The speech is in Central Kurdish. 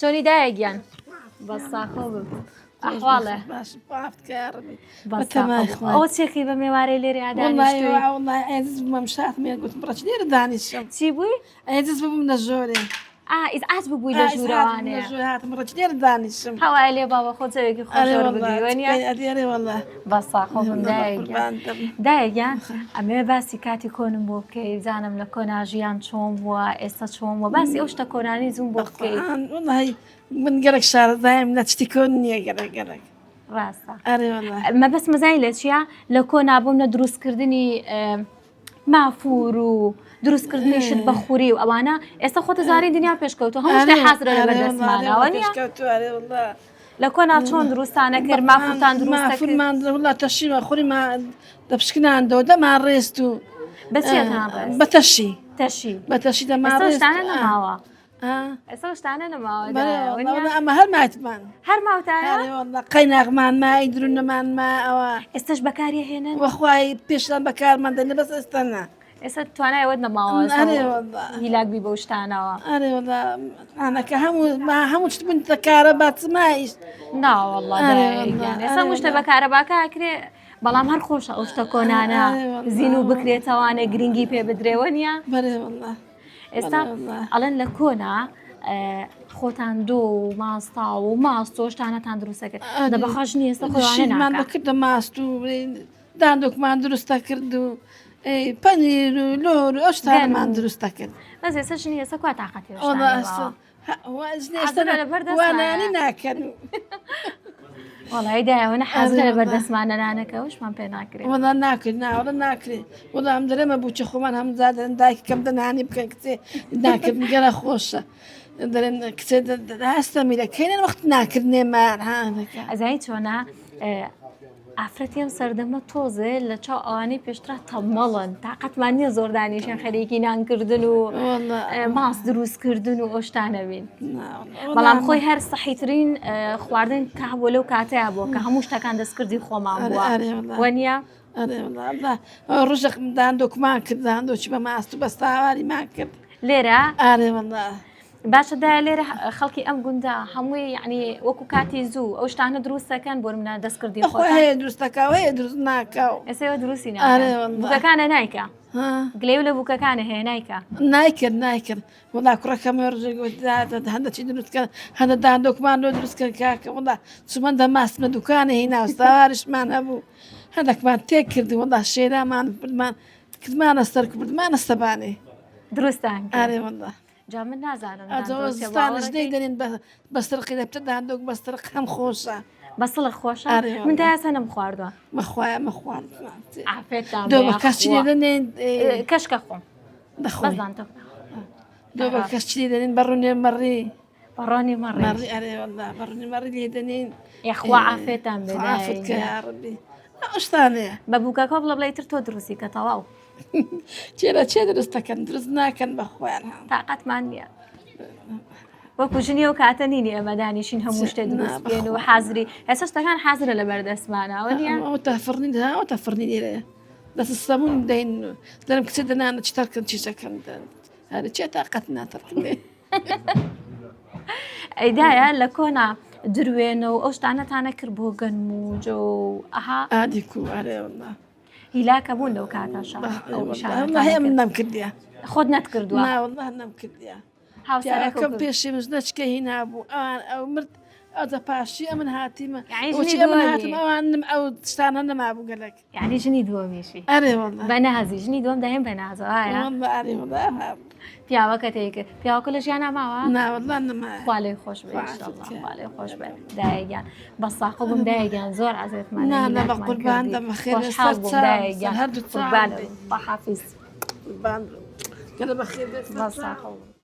شلوني دايقين بەساخۆ ئەحواڵێ باش بافتکارمی ئەو چێکی بە میێوارەی لێرە ئادانیشتووی والله عزیز بوومە شات مێ گوتم ڕچ لێرە دانیشم چی بووی؟ عزیز ببووم لە ژۆرێ ئاس ببووی لە ژوورەوانەیە هاتم ڕچ لێرە دانیشم هەوای لێ باوە خۆجەوێکی خۆشەوە بگریوەنیە ئەدێرێ والله بەساخۆ دایگیان ئەمێ باسی کاتی کۆنم بۆ بکەی بزانم لە کۆناژیان چۆن بووە ئێستا چۆن بووە باسی ئەو شتە کۆنانی زوم بۆ بکەی والله من گەرەک شارەزایم لە تشتی کۆن نییە گەرەک ڕاستە ئەرێ والله مەبەست مەزای لە چیە لە کۆنابووم لە دروستکردنی مافور و دروستکردنی شت بەخوری و ئەوانە ئێستا خۆتە زاری دنیا پێشکەوتو هەموو شتێ حازرە لە بەردەستمانەوە نییە لە کۆنا چۆن دروستانە کرد مافورتان دروستە کرد وڵا تەشیمە خوریمان دەپشکناندەوە دەمان ڕێست و بەچێتان ڕێست بە تەشی بە تەشی دەمان ئێستا ڕێست شتانە نەماوە ئێستا شتانە نەماوە ئەمە هەر ماتمان هەر ماوتانە قەیناغمان مای درونەمان ما ئەوە ئێستاش بەکاری هێنن وەخوای پێشتان بەکارمان دەنێ بەس ئێستانە ئێستا توانایەوە نەماوە هیلاک بی بە شتانەوە ئەرێ ئەنەکە هەموو شت بوون دەکارە باتمایش ناوەڵڵا ئێستا شتە بەکارە باکاکرێ بەڵام هەر خۆشە ئەو شتە کۆنانە زین و بکرێتەوانە گرنگی پێ بدرێوە نییە ئێستا ئەڵەن لە کۆنا خۆتان دۆ و ماستا و ماست و شتانەتان دروستەکرد دە بەخۆش نیە ئێستا خۆشمان بکردە ماست و داندۆکمان دروستە کرد و پەنیر و لۆر و ئەو شتانمان دروستە کرد بەس ئێستا شنی ئێستا کوا تااقەتی وانانی ناکەن وڵی دایەوەنە حەزرە لە بەردەستمانەرانەکە وشمان پێ ناکرێت وڵا ناکرد ناوەڵە ناکرێت وڵا ئەم دەرێمە بووچە خۆمان هەمزادەن دایکی کەم دەنانی بکەن کچێ ناکرد گەرە خۆشە دەرێن کچێ هەستە میلەکەینە وەخت ناکردنێمان هاانەکە ئەزایی چۆنا ئافرەتی ئەم سەردەمە تۆزێ لە چاو ئەوانەی پێشترا تەمەڵن تااقەتمان نییە زۆردانیشان خەریکی نانکردن و ماست دروستکردن و ئۆشتانە بین بەڵام خۆی هەر سەحیترین خواردن کە بۆ لەو کاتەیە بوو کە هەموو شتەکان دەستکردی خۆمان بووە وەنیە ڕژق داندۆکمان کرد داندۆکی بە ماست و بەستاواریمان کرد لێرە ئارێ باشەدا لێرە خەڵکی ئەم گوندە هەمووی یعنی وەکو کاتی زوو ئەو شتانە دروستەکەن بۆ منە دەستکردی خۆ هەیە دروستەکەوەیە دروست ناکەو ئێسەوە دروستی بووکەکانە نایکە گلێو لە بووکەکانە هەیە نایکە نایکرد وڵا کوڕەکەم هەندەچی دروستکە هەندە داندۆکمان لۆ دروستکرد کاکە وڵا چمەندە ماستمە دوکانە هی ناوستاوارشمان هەبوو هەندێکمان تێک کردی وڵا شێرامان بردمان کردمانە سەر بردمانە سەبانێ دروستان ئارێ وڵا جا من نازانم ئەستانش دەیدەنێن بەسترقی لە پتە داندۆک بەسترق هەم خۆشە بەسڵ خۆشە من دایاسە نەم خواردووە مەخوایە مەخوارد دۆ بە کەسچی دەنێن کەشکە خۆم دەخۆزانتە دۆ بە کەسچی دەنێن بەڕوونێ مەڕی بەڕۆنی مەڕی ئەرێ وەڵا بەڕوونی مەڕی لێ دەنێن یخوا عافێتان عافێتکە یاڕەبی ئەوشتانەیە بە بووکەکە بڵە بڵێتر تۆ دروستی کە تەواو چێ دروستەکەن دروست ناکەن بەخۆیان تااقەتمان نییە وەکو ژنی و کاتە نینی ئەمە دانیشین هەموو شتێ دروستێن و حازری هێستا شتەکان حازرە لە بەردەستمانەوە نییە ئەو تەفڕنی لێرەیە دەست سەمون دەین دەرم کچێ دەنانە چتەرکەن چیشەکەن هەرە چێ تااقەت ناتەرکردێ ئەیدایە لە کۆنا دروێنە و ئەو شتانەتانە کرد بۆ گەنم و جۆ ئەها ئادیکو ئارێ وڵا هیلاکە بوون لەو کاتەشە هەیە من نەمکردیە خۆت نەتکردووە ناوەڵڵا نەمکردیە هاوسەرەکەم پێشی مژنەچکە هی نابوو ئەو مرد ئەوە پاشی ئەمن هاتیمە ئەوانم ئەو شتانە نەمابوو گەلک یعنی ژنی دووەمیشی ئەرێ وەڵڵا بە نازی ژنی دووەم دەهێن بە نازەوە پیاوەکە تێکرد پیاوەکە لە ژیان ناماوە ناوەڵڵا نەما خواڵێ خۆش خواڵێ خۆش بێت دایگیان بەساخۆ بم دایگیان زۆر عزێتمان بە قوربان دەمەخێر هەردوو قوربانە بەحافیز گەلە بەخێر بێت بەساخۆ